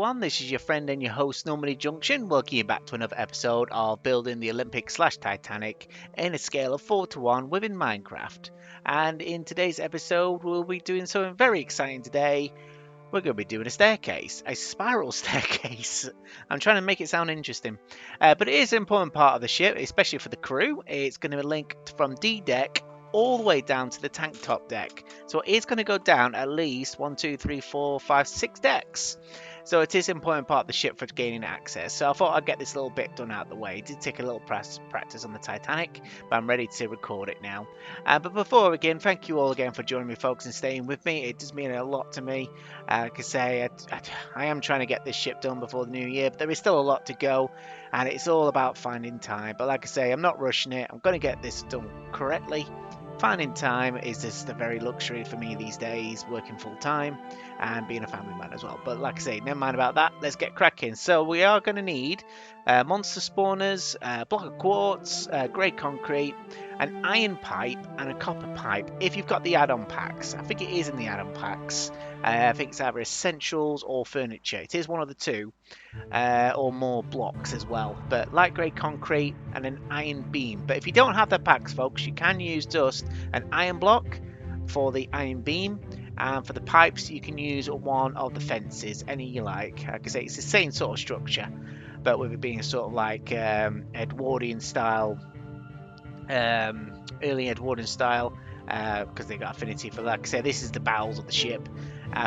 everyone, this is your friend and your host Normandie Junction, welcoming you back to another episode of building the Olympic / Titanic in a scale of 4:1 within Minecraft. And in today's episode we'll be doing something very exciting today. We're going to be doing a staircase, a spiral staircase. I'm trying to make it sound interesting, but it is an important part of the ship, especially for the crew. It's going to be linked from D deck all the way down to the tank top deck. So it is going to go down at least 1, 2, 3, 4, 5, 6 decks. So it is an important part of the ship for gaining access. So I thought I'd get this little bit done out of the way. It did take a little practice on the Titanic, but I'm ready to record it now. But before I begin, thank you all again for joining me, folks, and staying with me. It does mean a lot to me. Like I say, I am trying to get this ship done before the new year, but there is still a lot to go, and it's all about finding time. But like I say, I'm not rushing it. I'm going to get this done correctly. Finding time is just a very luxury for me these days, working full time and being a family man as well. But like I say, never mind about that. Let's get cracking. So we are going to need monster spawners, block of quartz, grey concrete, an iron pipe, and a copper pipe. If you've got the add-on packs, I think it is in the add-on packs. I think it's either essentials or furniture. It is one of the two. Or more blocks as well, but light grey concrete and an iron beam. But if you don't have the packs, folks, you can use just an iron block for the iron beam, and for the pipes you can use one of the fences, any you like. Like I say, it's the same sort of structure, but with it being sort of like Edwardian style, early Edwardian style, because they got affinity for, like I say, this is the bowels of the ship.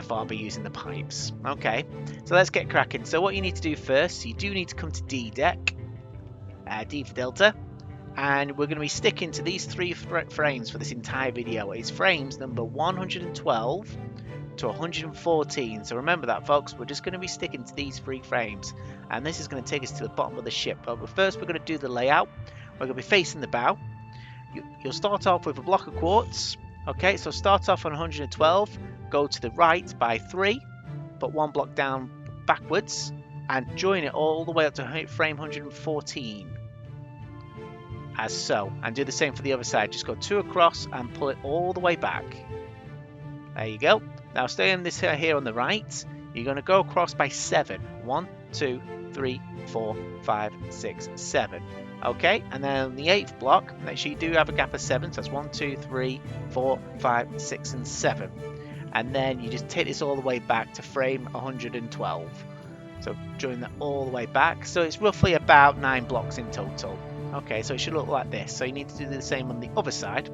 For I'll be using the pipes. Okay, so let's get cracking. So what you need to do first, you do need to come to D deck, D for Delta, and we're going to be sticking to these 3 frames for this entire video. It's frames number 112 to 114. So remember that, folks. We're just going to be sticking to these 3 frames, and this is going to take us to the bottom of the ship. But first, we're going to do the layout. We're going to be facing the bow. You'll start off with a block of quartz. Okay, so start off on 112, go to the right by 3, put 1 block down backwards, and join it all the way up to frame 114, as so. And do the same for the other side, just go 2 across and pull it all the way back. There you go. Now stay in this here on the right, you're going to go across by 7. 1, 2, 3, 4, 5, 6, 7. Okay, and then on the 8th block, make sure you do have a gap of 7, so that's 1, 2, 3, 4, 5, 6, and 7. And then you just take this all the way back to frame 112. So join that all the way back. So it's roughly about 9 blocks in total. Okay, so it should look like this. So you need to do the same on the other side.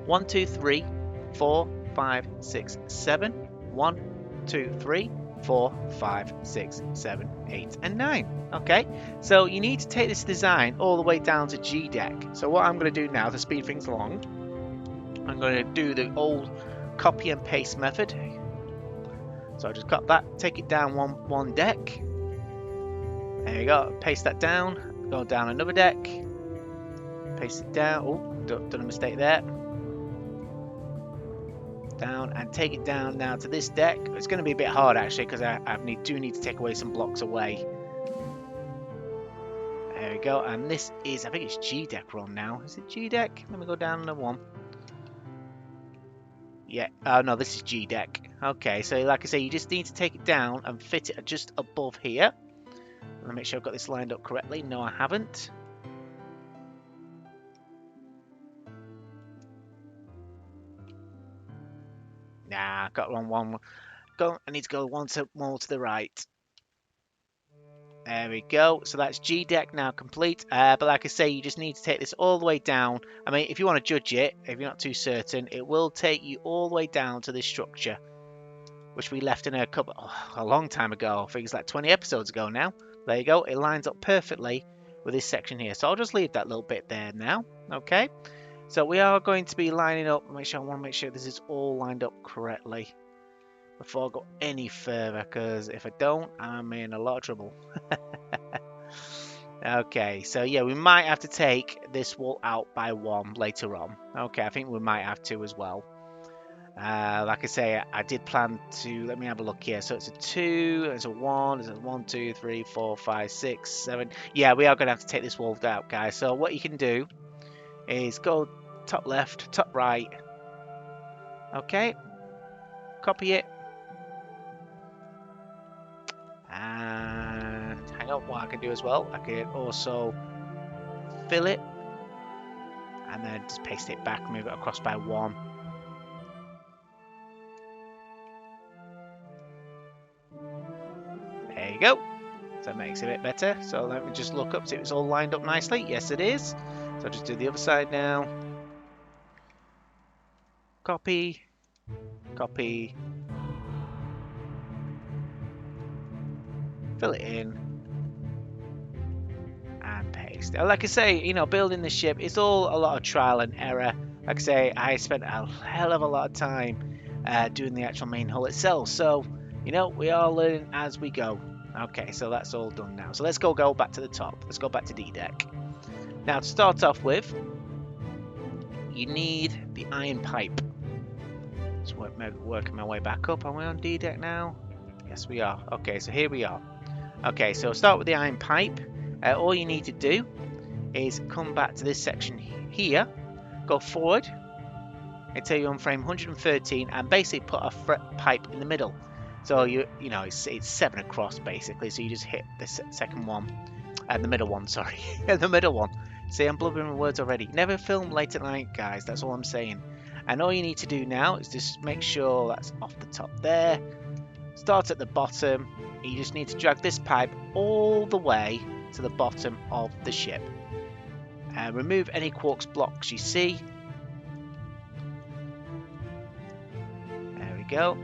1, 2, 3, 4, 5, 6, 7. 1, 2, 3, 4, 5, 6, 7, 8, and 9. Okay, so you need to take this design all the way down to G deck. So what I'm going to do now to speed things along, I'm going to do the old copy and paste method. So I just got that, take it down one deck. There you go, paste that down, go down another deck, paste it down. Oh, done a mistake there. Down and take it down now to this deck. It's going to be a bit hard actually, because I do need to take away some blocks away. There we go, and this is, I think it's G deck we're on now. Is it G deck? Let me go down another one. Yeah, oh no, this is G deck. Okay, so like I say, you just need to take it down and fit it just above here. Let me make sure I've got this lined up correctly. No, I haven't. Nah, got one. I need to go more to the right. There we go. So that's G deck now complete. But like I say, you just need to take this all the way down. I mean, if you want to judge it, if you're not too certain, it will take you all the way down to this structure, which we left in a long time ago. I think it's like 20 episodes ago now. There you go. It lines up perfectly with this section here. So I'll just leave that little bit there now. Okay. So we are going to be lining up. I want to make sure this is all lined up correctly before I go any further, because if I don't, I'm in a lot of trouble. Okay, so yeah, we might have to take this wall out by 1 later on. Okay, I think we might have to as well. Like I say, I did plan to, let me have a look here. So it's a 2, it's a 1, it's a 1, 2, 3, 4, 5, 6, 7. Yeah, we are going to have to take this wall out, guys. So what you can do is go top left, top right. Okay, copy it. what I can do as well, I can also fill it and then just paste it back, move it across by 1. There you go. So that makes it a bit better. So let me just look up, see if it's all lined up nicely. Yes, it is. So I'll just do the other side now. Copy, copy, fill it in, and paste. Like I say, you know, building the ship, it's all a lot of trial and error. Like I say, I spent a hell of a lot of time doing the actual main hull itself. So, you know, we are learning as we go. Okay, so that's all done now. So let's go back to the top. Let's go back to D-deck. Now, to start off with, you need the iron pipe. Just working my way back up. Are we on D-deck now? Yes, we are. Okay, so here we are. Okay, so start with the iron pipe. All you need to do is come back to this section here, go forward until you're on frame 113, and basically put a pipe in the middle. So you know it's 7 across basically. So you just hit the second one, and the middle one. Sorry, the middle one. See, I'm blubbering with words already. Never film late at night, guys. That's all I'm saying. And all you need to do now is just make sure that's off the top there. Start at the bottom. You just need to drag this pipe all the way to the bottom of the ship. Remove any quartz blocks you see. There we go.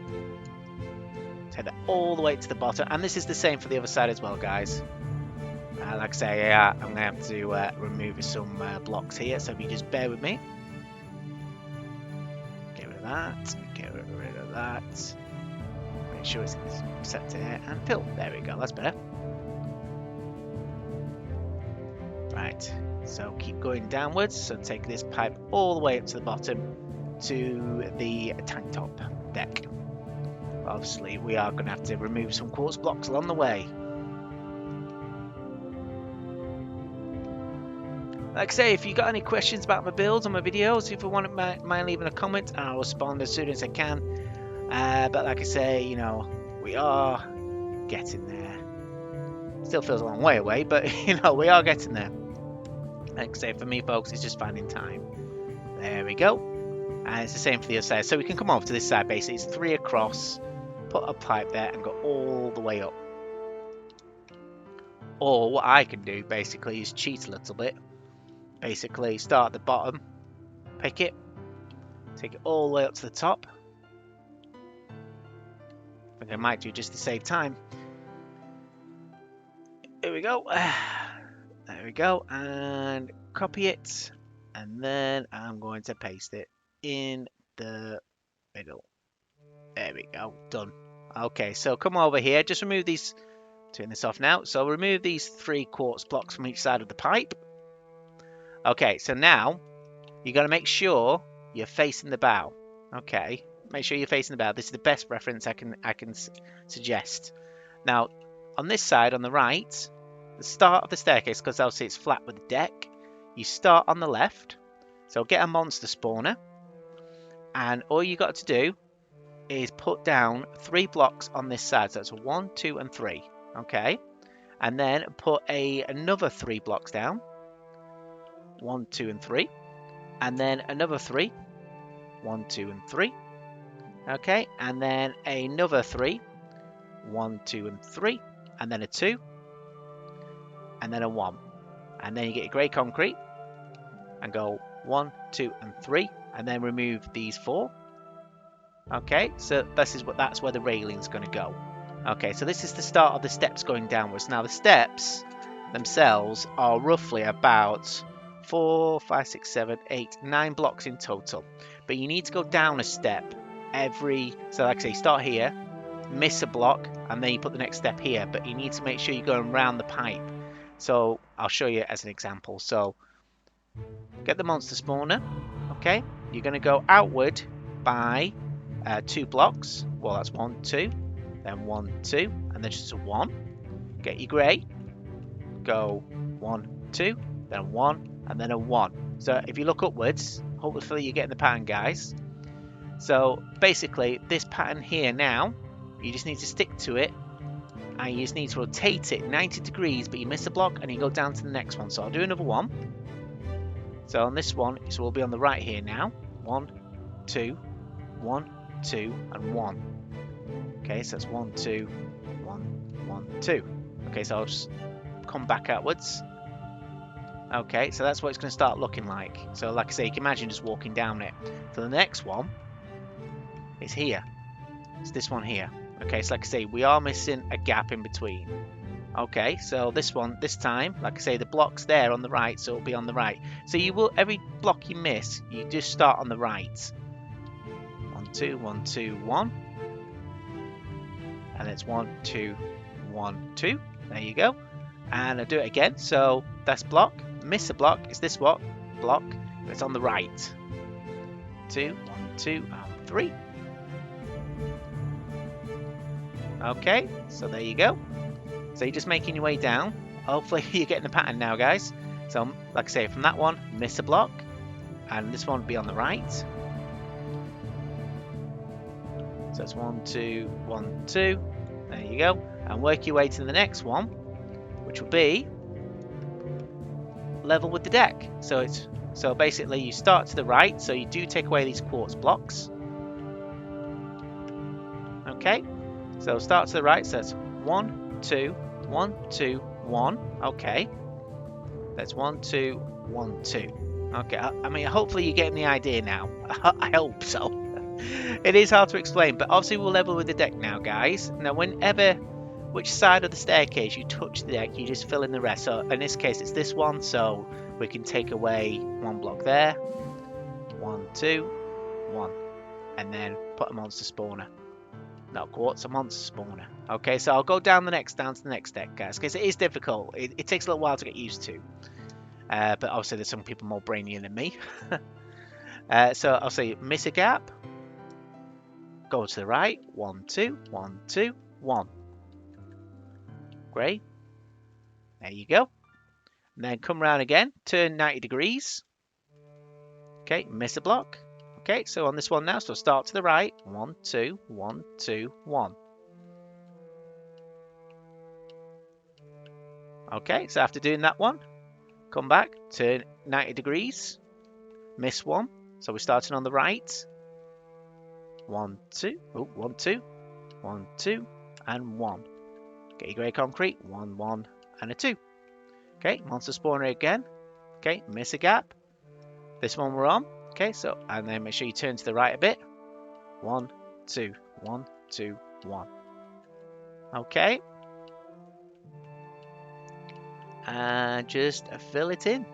Take that all the way to the bottom. And this is the same for the other side as well, guys. Like I say, I'm going to have to remove some blocks here. So if you just bear with me. Get rid of that. Get rid of that. Make sure it's set to here and fill. There we go. That's better. Right. So keep going downwards. So take this pipe all the way up to the bottom to the tank top deck. Obviously, we are going to have to remove some quartz blocks along the way. Like I say, if you got any questions about my builds or my videos, if you want to mind leaving a comment, I'll respond as soon as I can. But like I say, you know, we are getting there. Still feels a long way away, but you know, we are getting there. Like I say, for me, folks, it's just finding time. There we go. And it's the same for the other side. So we can come over to this side, basically. It's 3 across, put a pipe there, and go all the way up. Or what I can do, basically, is cheat a little bit. Basically, start at the bottom, pick it, take it all the way up to the top. I think I might do just to save time. Here we go. There we go. And copy it. And then I'm going to paste it in the middle. There we go. Done. Okay, so come over here. Just remove these. Turn this off now. So remove these 3 quartz blocks from each side of the pipe. Okay, so now you got to make sure you're facing the bow. Okay, make sure you're facing the bow. This is the best reference I can suggest. Now, on this side, on the right, the start of the staircase, because obviously it's flat with the deck, you start on the left. So get a monster spawner, and all you got to do is put down 3 blocks on this side. So that's 1, 2, and 3. Okay, and then put another 3 blocks down. 1, 2, and 3, and then another 3. 1, 2, and 3. Okay, and then another 3. 1, 2, and 3, and then a 2, and then a 1, and then you get your grey concrete, and go 1, 2, and 3, and then remove these 4. Okay, so that's where the railing's going to go. Okay, so this is the start of the steps going downwards. Now the steps themselves are roughly about 4, 5, 6, 7, 8, 9 blocks in total. But you need to go down a step so like I say, start here, miss a block, and then you put the next step here. But you need to make sure you're going around the pipe. So I'll show you as an example. So get the monster spawner. Okay, you're going to go outward by 2 blocks. Well, that's 1, 2, then 1, 2, and then just a 1. Get your grey. Go 1, 2, then 1. And then a 1. So if you look upwards, hopefully you're getting the pattern, guys. So basically, this pattern here now, you just need to stick to it and you just need to rotate it 90 degrees, but you miss a block and you go down to the next one. So I'll do another one. So on this one, so we'll be on the right here now. 1, 2, 1, 2, and 1. Okay, so that's 1, 2, 1, 1, 2. Okay, so I'll just come back outwards. Okay, so that's what it's going to start looking like. So like I say, you can imagine just walking down it. So the next one is here. It's this one here. Okay, so like I say, we are missing a gap in between. Okay, so this one, this time, like I say, the block's there on the right, so it'll be on the right. So you will, every block you miss, you just start on the right. 1, 2, 1, 2, 1. And it's 1, 2, 1, 2. There you go. And I'll do it again. So that's block. Miss a block. It's this block. It's on the right. 2, 1, 2, and 3. Okay, so there you go. So you're just making your way down. Hopefully you're getting the pattern now, guys. So like I say, from that one, miss a block. And this one will be on the right. So it's 1, 2, 1, 2. There you go. And work your way to the next one, which will be level with the deck. So basically you start to the right, so you do take away these quartz blocks. Okay. So start to the right, so that's 1, 2, 1, 2, 1. Okay. That's 1, 2, 1, 2. Okay. I mean, hopefully you're getting the idea now. I hope so. It is hard to explain, but obviously we'll level with the deck now, guys. Now, which side of the staircase you touch the deck, you just fill in the rest. So in this case, it's this one, so we can take away 1 block there. 1, 2, 1. And then put a monster spawner. Not quartz, a monster spawner. Okay, so I'll go down to the next deck, guys, because it is difficult. It takes a little while to get used to. But obviously there's some people more brainier than me. So I'll say miss a gap. Go to the right. 1, 2, 1, 2, 1. Great. There you go. And then come around again. Turn 90 degrees. Okay, miss a block. Okay, so on this one now, so start to the right. 1, 2, 1, 2, 1. Okay, so after doing that one, come back, turn 90 degrees. Miss one. So we're starting on the right. 1, 2. Oh, 1, 2. 1, 2. And 1. Get your grey concrete. 1, 1. And a 2. Okay, monster spawner again. Okay, miss a gap. This one we're on. Okay, so, and then make sure you turn to the right a bit. 1, 2. 1, 2, 1. Okay. And just fill it in.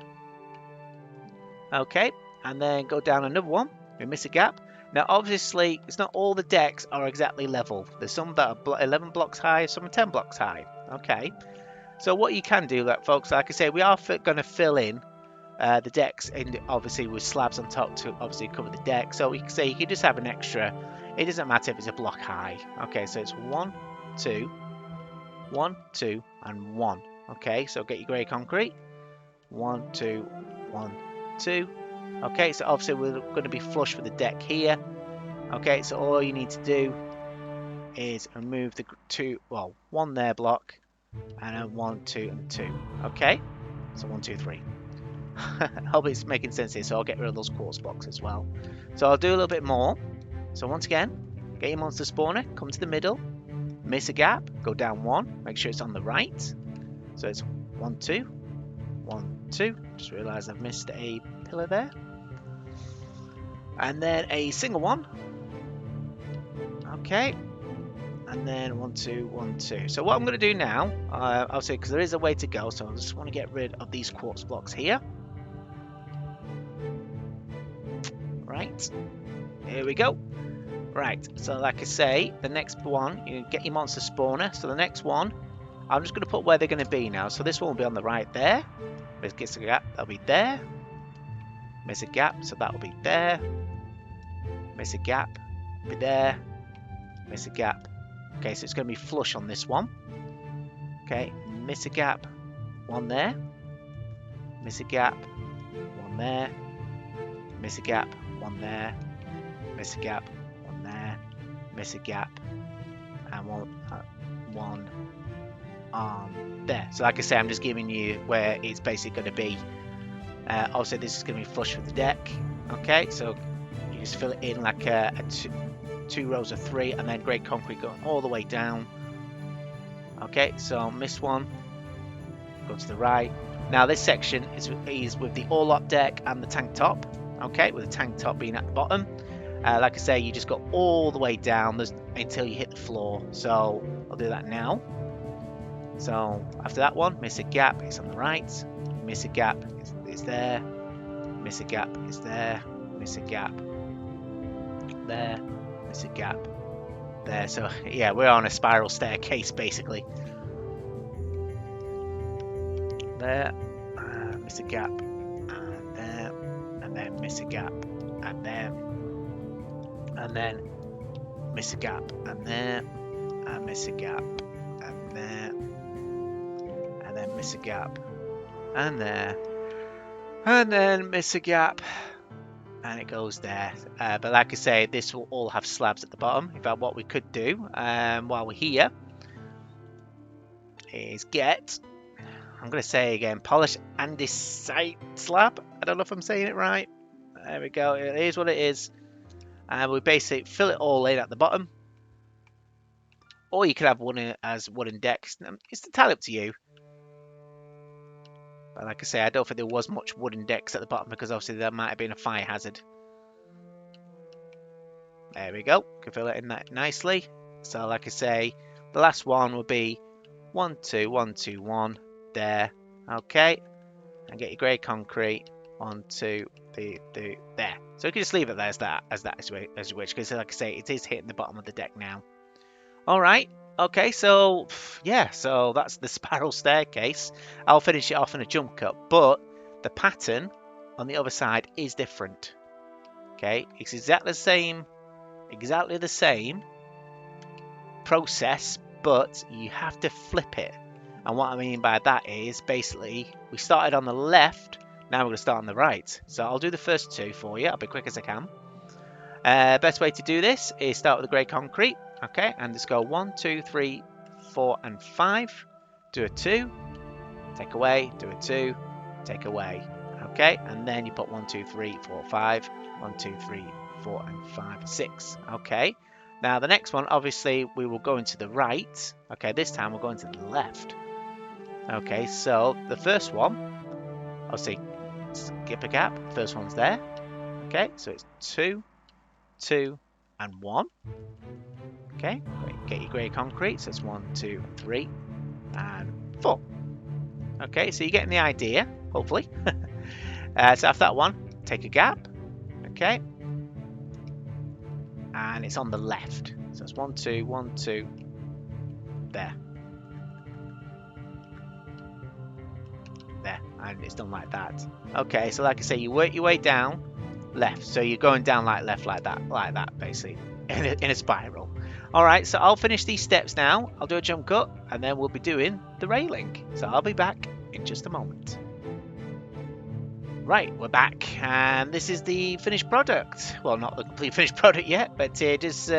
Okay, and then go down another one. We miss a gap. Now, obviously, it's not all the decks are exactly level. There's some that are 11 blocks high, some are 10 blocks high. Okay, so what you can do, like, folks, like I say, we are going to fill in the decks, and obviously with slabs on top to obviously cover the deck. So we can say you can just have an extra. It doesn't matter if it's a block high. Okay, so it's 1, 2, 1, 2, and 1. Okay, so get your grey concrete. 1, 2, 1, 2. Okay, so obviously we're going to be flush with the deck here. Okay, so all you need to do is remove the one there block, and a 1, 2, and 2. Okay, so 1, 2, 3. I hope it's making sense here, so I'll get rid of those quartz blocks as well. So I'll do a little bit more. So once again, get your monster spawner, come to the middle, miss a gap, go down 1, make sure it's on the right. So it's 1, 2, 1, 2. Just realised I've missed a pillar there. And then a single one. Okay. And then 1, 2, 1, 2. So what I'm going to do now, I'll say, because there is a way to go, so I just want to get rid of these quartz blocks here. Right. Here we go. Right. So like I say, the next one, you get your monster spawner. So the next one, I'm just going to put where they're going to be now. So this one will be on the right there. Miss a gap, that'll be there. Miss a gap, so that'll be there. Miss a gap, be there. Miss a gap. Okay, so it's going to be flush on this one. Okay, miss a gap, 1 there. Miss a gap, 1 there. Miss a gap, 1 there. Miss a gap, 1 there. Miss a gap, and 1, on there. So like I say, I'm just giving you where it's basically going to be. Also, this is going to be flush with the deck. Okay, so you just fill it in like two rows of 3, and then grey concrete going all the way down. Okay, so miss one, go to the right. Now this section is with the all-up deck and the tank top. Okay, with the tank top being at the bottom. Like I say, you just go all the way down until you hit the floor. So I'll do that now. So after that one, miss a gap, it's on the right. Miss a gap, it's there. Miss a gap, it's there. Miss a gap, there. Miss a gap, there. So yeah, we're on a spiral staircase basically. There, miss a gap, and there, and then miss a gap, and there, and then miss a gap, and there, and miss a gap, and there, and then miss a gap, and there, and then miss a gap, and it goes there. But like I say, this will all have slabs at the bottom. In fact, what we could do while we're here is get, I'm going to say again, polish andesite slab. I don't know if I'm saying it right. There we go. It is what it is. And we basically fill it all in at the bottom. Or you could have one as wooden decks. It's entirely up to you. But like I say, I don't think there was much wooden decks at the bottom because obviously there might have been a fire hazard. There we go. You can fill it in that nicely. So like I say, the last one will be 1, 2, 1, 2, 1. There. Okay. And get your grey concrete. 1, 2, 3, 2. There. So you can just leave it there as you wish. Because like I say, it is hitting the bottom of the deck now. Alright. Okay, so yeah, so that's the spiral staircase. I'll finish it off in a jump cut, but the pattern on the other side is different. Okay, it's exactly the same process, but you have to flip it. And what I mean by that is basically we started on the left, now we're going to start on the right. So I'll do the first 2 for you. I'll be quick as I can. Best way to do this is start with the grey concrete. Okay, and just go 1, 2, 3, 4, and 5. Do a 2, take away, do a 2, take away. Okay, and then you put 1, 2, 3, 4, 5, 1, 2, 3, 4, and 5, 6. Okay, now the next one, obviously, we will go into the right. Okay, this time we're going to the left. Okay, so the first one, I'll say skip a gap. First one's there. Okay, so it's 2, 2, and 1. Okay, get your grey concrete. So it's 1, 2, 3, and 4. Okay, so you're getting the idea, hopefully. So after that one, take a gap. Okay, and it's on the left. So it's 1, 2, 1, 2. There. There, and it's done like that. Okay, so like I say, you work your way down left. So you're going down like left, like that, basically, in a spiral. Alright, so I'll finish these steps now. I'll do a jump cut, and then we'll be doing the railing. So I'll be back in just a moment. Right, we're back, and this is the finished product. Well, not the complete finished product yet, but it is.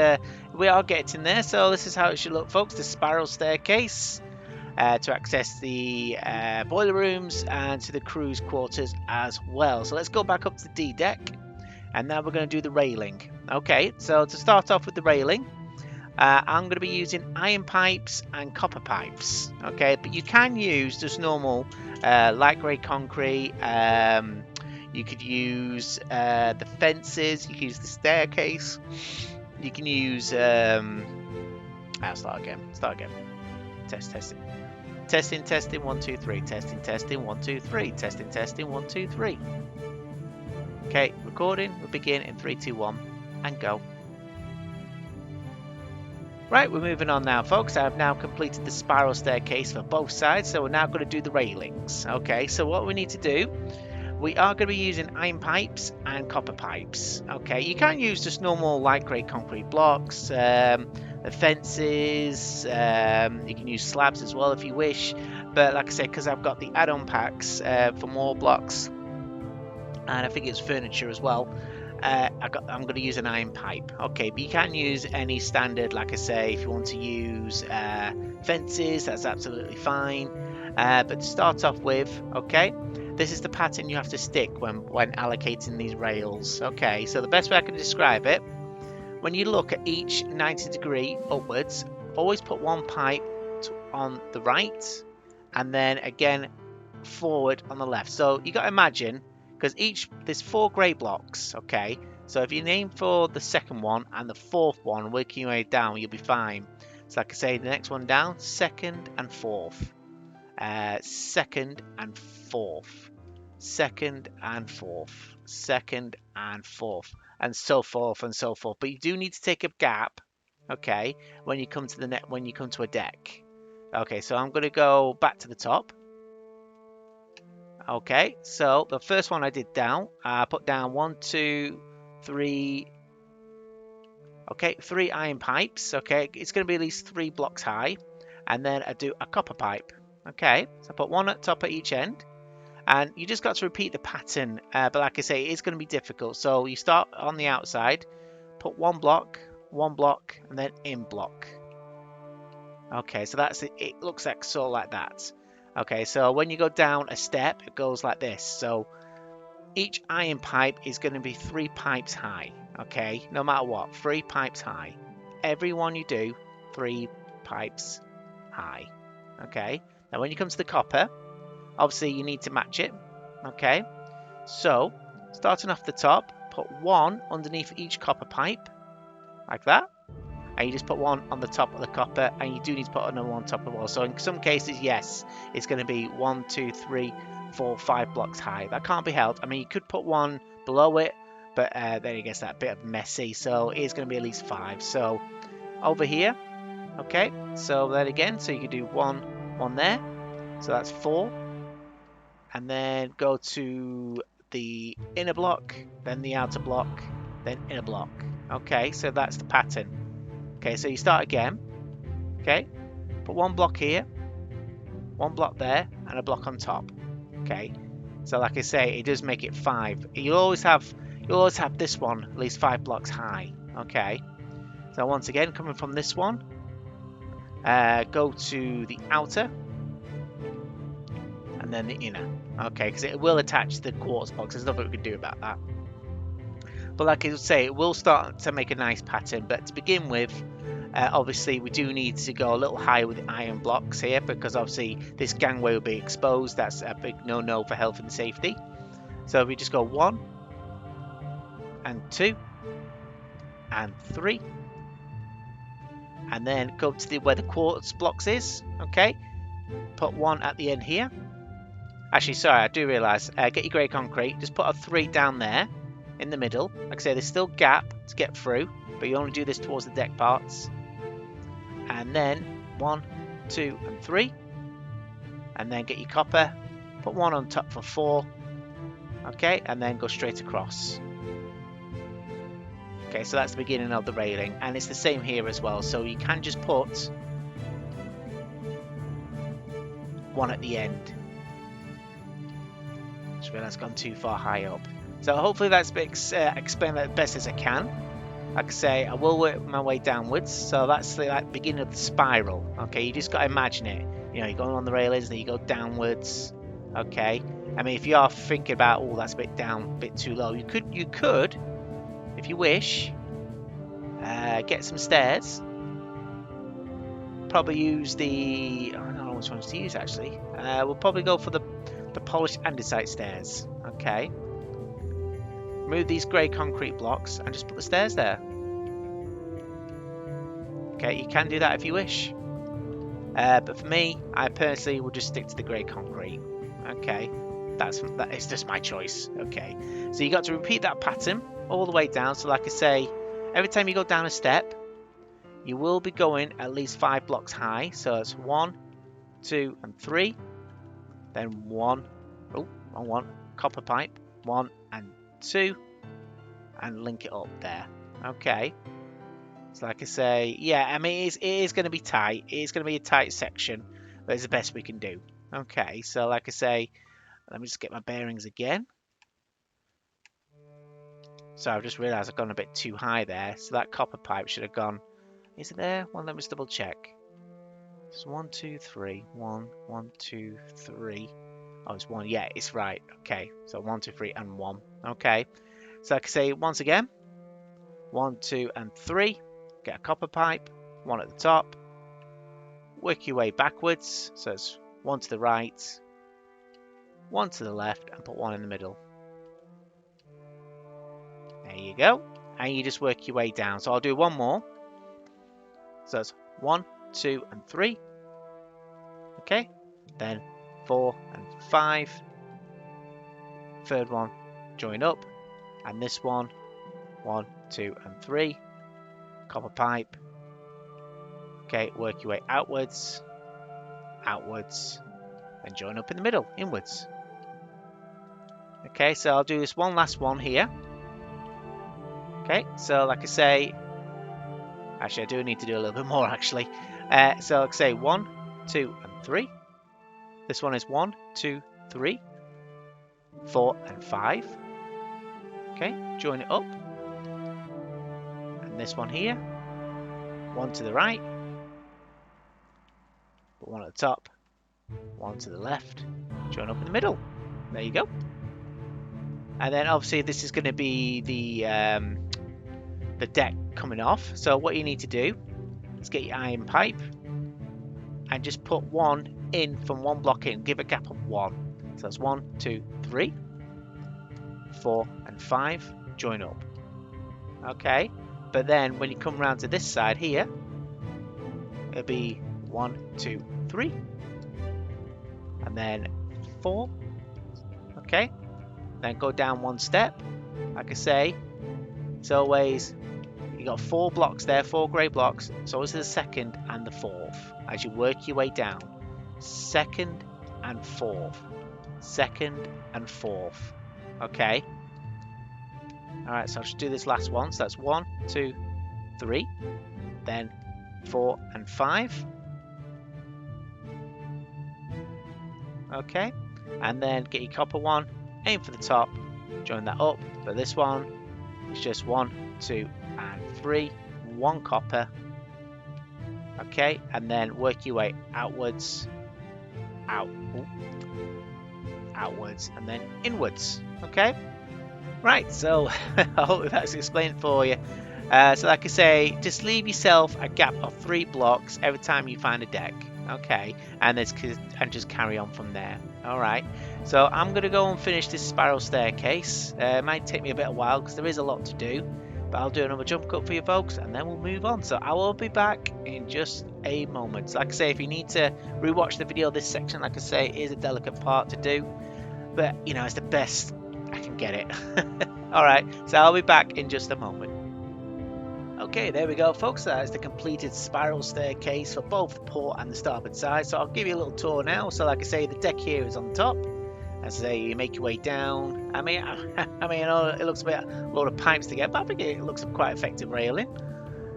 We are getting there. So this is how it should look, folks. The spiral staircase to access the boiler rooms and to the crew's quarters as well. So let's go back up to the D deck, and now we're going to do the railing. Okay, so to start off with the railing, I'm going to be using iron pipes and copper pipes. Okay, but you can use just normal light grey concrete. You could use the fences. You can use the staircase. You can use. I'll start again. Testing. 1, 2, 3. Testing. 1, 2, 3. Testing. 1, 2, 3. Okay, recording. We'll begin in 3, 2, 1, and go. Right, we're moving on now, folks. I've now completed the spiral staircase for both sides, so we're now going to do the railings. Okay, so what we need to do, we are going to be using iron pipes and copper pipes. Okay, you can use just normal light grey concrete blocks, the fences, you can use slabs as well if you wish, but like I said, because I've got the add-on packs for more blocks, and I think it's furniture as well, I'm going to use an iron pipe. Okay, but you can use any standard, like I say, if you want to use fences, that's absolutely fine. But to start off with, okay, this is the pattern you have to stick when allocating these rails. Okay, so the best way I can describe it, when you look at each 90-degree upwards, always put one pipe on the right and then again forward on the left. So you got to imagine, because there's 4 grey blocks, okay, so if you aim for the second one and the fourth one, working your way down, you'll be fine. So like I say, the next one down, second and fourth, second and fourth, second and fourth, second and fourth, and so forth and so forth. But you do need to take a gap, okay, when you come to the net, when you come to a deck. Okay, so I'm going to go back to the top. Okay, so the first one I did down, I put down 1, 2, 3. Okay, 3 iron pipes. Okay, it's going to be at least 3 blocks high, and then I do a copper pipe. Okay, so I put one at the top at each end, and you just got to repeat the pattern. But like I say, it's going to be difficult. So you start on the outside, put one block, and then in block. Okay, so that's it. It looks like sort of like that. Okay, so when you go down a step, it goes like this. So each iron pipe is going to be 3 pipes high. Okay, no matter what, 3 pipes high. Every one you do, 3 pipes high. Okay, now when you come to the copper, obviously you need to match it. Okay, so starting off the top, put 1 underneath each copper pipe, like that. And you just put 1 on the top of the copper, and you do need to put another one on top of the wall. So in some cases, yes, it's going to be 1, 2, 3, 4, 5 blocks high. That can't be helped. I mean, you could put 1 below it, but then it gets that bit of messy. So it's going to be at least 5. So over here, okay, so then again, so you can do 1 there. So that's 4. And then go to the inner block, then the outer block, then inner block. Okay, so that's the pattern. Okay, so you start again. Okay, put 1 block here, 1 block there, and a block on top. Okay, so like I say, it does make it 5. You'll always have this one at least 5 blocks high. Okay, so once again, coming from this one, go to the outer and then the inner. Okay, because it will attach to the quartz box. There's nothing we can do about that. But like I say, it will start to make a nice pattern. But to begin with, obviously we do need to go a little higher with the iron blocks here, because obviously this gangway will be exposed. That's a big no-no for health and safety. So we just go 1 and 2 and 3, and then go to where the quartz blocks is. Okay, put 1 at the end here. Actually, sorry, I do realise, get your grey concrete, just put a 3 down there in the middle. Like I say, there's still gap to get through, but you only do this towards the deck parts. And then 1, 2 and 3, and then get your copper, put 1 on top for 4. Okay, and then go straight across. Okay, so that's the beginning of the railing, and it's the same here as well. So you can just put 1 at the end. Just realised I've gone too far high up. So hopefully that's explained that best as I can. Like I say, I will work my way downwards. So that's the beginning of the spiral. Okay, you just got to imagine it. You know, you're going on the railings, then you go downwards. Okay, I mean, if you are thinking about, oh, that's a bit down, a bit too low, you could, if you wish, get some stairs. Probably use I don't know which ones to use actually. We'll probably go for the polished andesite stairs. Okay. Remove these grey concrete blocks and just put the stairs there. Okay, you can do that if you wish. But for me, I personally will just stick to the grey concrete. Okay, that is just my choice. Okay, so you got to repeat that pattern all the way down. So like I say, every time you go down a step, you will be going at least 5 blocks high. So it's 1, 2 and 3. Then 1, copper pipe, 1 and 2, and link it up there. Okay, so like I say, yeah, I mean it is going to be tight. It is going to be a tight section, but it's the best we can do. Okay, so like I say, let me just get my bearings again. So I've just realised I've gone a bit too high there. So that copper pipe should have gone. Is it there? Well, let me just double check. So 1, 2, 3. 1, 1, 2, 3. Oh, it's 1. Yeah, it's right. Okay. So 1, 2, 3, and 1. Okay. So I can say once again, 1, 2, and 3. Get a copper pipe. 1 at the top. Work your way backwards. So it's 1 to the right, 1 to the left, and put 1 in the middle. There you go. And you just work your way down. So I'll do 1 more. So it's 1, 2, and 3. Okay. Then 4 and 5. Third one, join up. And this one, 1, 2, and 3. Copper pipe. Okay, work your way outwards, outwards, and join up in the middle, inwards. Okay, so I'll do this one last one here. Okay, so like I say, actually I do need to do a little bit more actually. So like I say 1, 2, and 3. This one is 1, 2, 3, 4, and 5. Okay, join it up. And this one here, 1 to the right, put 1 at the top, 1 to the left, join up in the middle. There you go. And then obviously this is going to be the deck coming off. So what you need to do is get your iron pipe and just put 1 in from 1 block in. Give a gap of 1. So that's 1, 2, 3, 4, and 5. Join up. Okay. But then when you come around to this side here, it'll be 1, 2, 3, and then 4. Okay. Then go down 1 step. Like I say, it's always, you got 4 blocks there, 4 grey blocks. So it's the 2nd and the 4th as you work your way down. 2nd and 4th. 2nd and 4th. Okay. Alright, so I'll just do this last one. So that's 1, 2, 3. Then 4 and 5. Okay. And then get your copper one. Aim for the top, join that up. But this one is just 1, 2, and 3. 1 copper. Okay, and then work your way outwards, outwards, and then inwards. Okay, right. So I hope that's explained for you. So like I say, just leave yourself a gap of 3 blocks every time you find a deck. Okay, and just carry on from there. All right. So I'm gonna go and finish this spiral staircase. It might take me a bit of while because there is a lot to do, but I'll do another jump cut for you folks, and then we'll move on. So I will be back in just a moment. So like I say, if you need to rewatch the video, this section, like I say, is a delicate part to do, but you know, it's the best I can get it. All right. So I'll be back in just a moment. Okay, there we go, folks. That is the completed spiral staircase for both the port and the starboard side. So I'll give you a little tour now. So like I say, the deck here is on top. As I say, you make your way down. I mean, I know it looks a bit a lot of pipes to get, but I think it looks quite effective railing.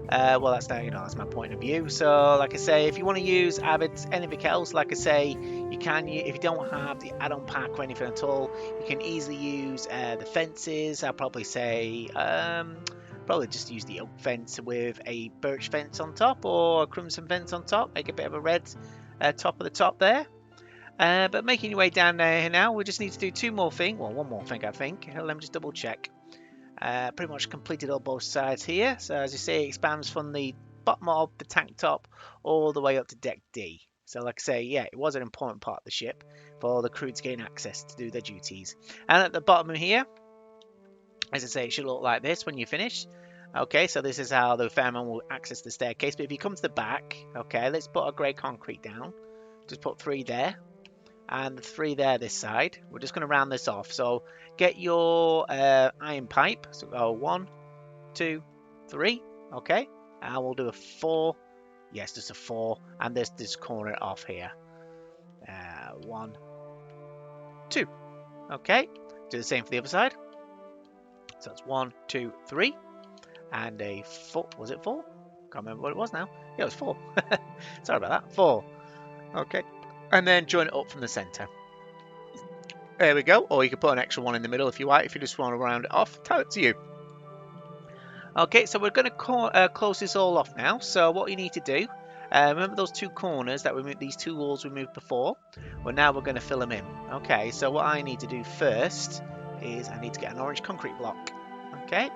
Well, that's now, that's my point of view. So like I say, if you want to use anything else, like I say, you can. If you don't have the add-on pack or anything at all, you can easily use the fences. I'll probably say. Probably just use the oak fence with a birch fence on top or a crimson fence on top. Make a bit of a red top of the top there. But making your way down there now, we just need to do 2 more things. Well, 1 more thing, I think. Let me just double check. Pretty much completed on both sides here. So as you see, it expands from the bottom of the tank top all the way up to deck D. So like I say, yeah, it was an important part of the ship for the crew to gain access to do their duties. And at the bottom here, as I say, it should look like this when you finish. Okay, so this is how the fireman will access the staircase. But if you come to the back, okay, let's put a grey concrete down. Just put 3 there. And 3 there this side. We're just going to round this off. So get your iron pipe. So go 1, 2, 3. Okay, and we'll do a 4. Yes, just a 4. And this corner off here. 1, 2. Okay, do the same for the other side. So it's 1, 2, 3, and a 4. Was it 4? Can't remember what it was now. Yeah, it was 4. Sorry about that. 4. Okay, and then join it up from the center. There we go. Or you can put an extra one in the middle if you like. If you just want to round it off, tell it to you. Okay, so we're going to close this all off now. So what you need to do, Remember those two corners that we moved, these two walls we moved before? Well, now we're going to fill them in. Okay, so what I need to do first is I need to get an orange concrete block. Okay.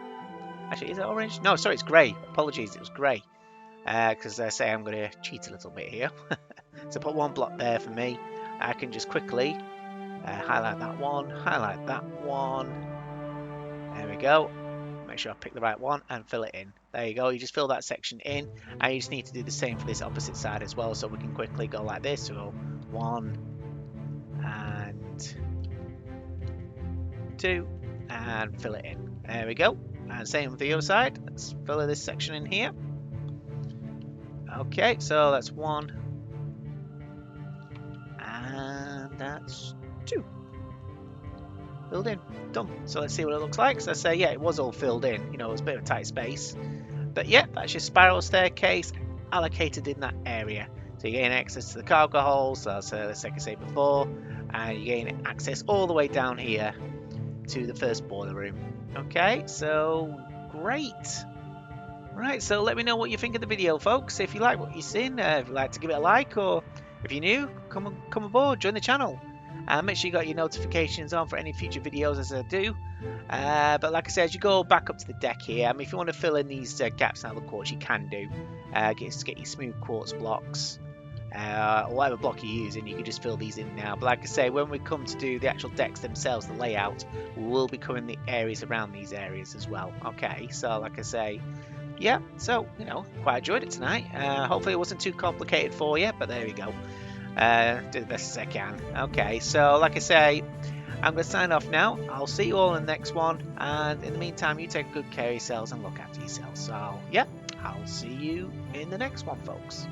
Actually, is it orange? No, sorry, it's grey. Apologies, it was grey. Because I say I'm going to cheat a little bit here. So put one block there for me. I can just quickly highlight that one, highlight that one. There we go. Make sure I pick the right one and fill it in. There you go. You just fill that section in, and you just need to do the same for this opposite side as well. So we can quickly go like this. So 1 and 2 and fill it in. There we go. And same for the other side. Let's fill this section in here. Okay, so that's 1 and that's 2. Filled in, done. So let's see what it looks like. So I say, yeah, it was all filled in. You know, it was a bit of a tight space, but yeah, that's your spiral staircase allocated in that area. So you gain access to the cargo hold. So that's like I said before, and you gain access all the way down here to the first boiler room. Okay, so great. Right, so let me know what you think of the video, folks. If you like what you've seen, if you'd like to give it a like, or if you're new, come aboard, join the channel. Make sure you got your notifications on for any future videos as I do. But like I said, as you go back up to the deck here, if you want to fill in these gaps in the quartz, you can do. Get your smooth quartz blocks. Whatever block you're using, you can just fill these in now. But like I say, when we come to do the actual decks themselves, the layout, we will be covering the areas around these areas as well. Okay, so like I say, yeah, so, you know, quite enjoyed it tonight. Hopefully it wasn't too complicated for you, but there we go. Do the best as I can. Okay, so like I say, I'm going to sign off now. I'll see you all in the next one. And in the meantime, you take good care of yourselves and look after yourselves. So, yeah, I'll see you in the next one, folks.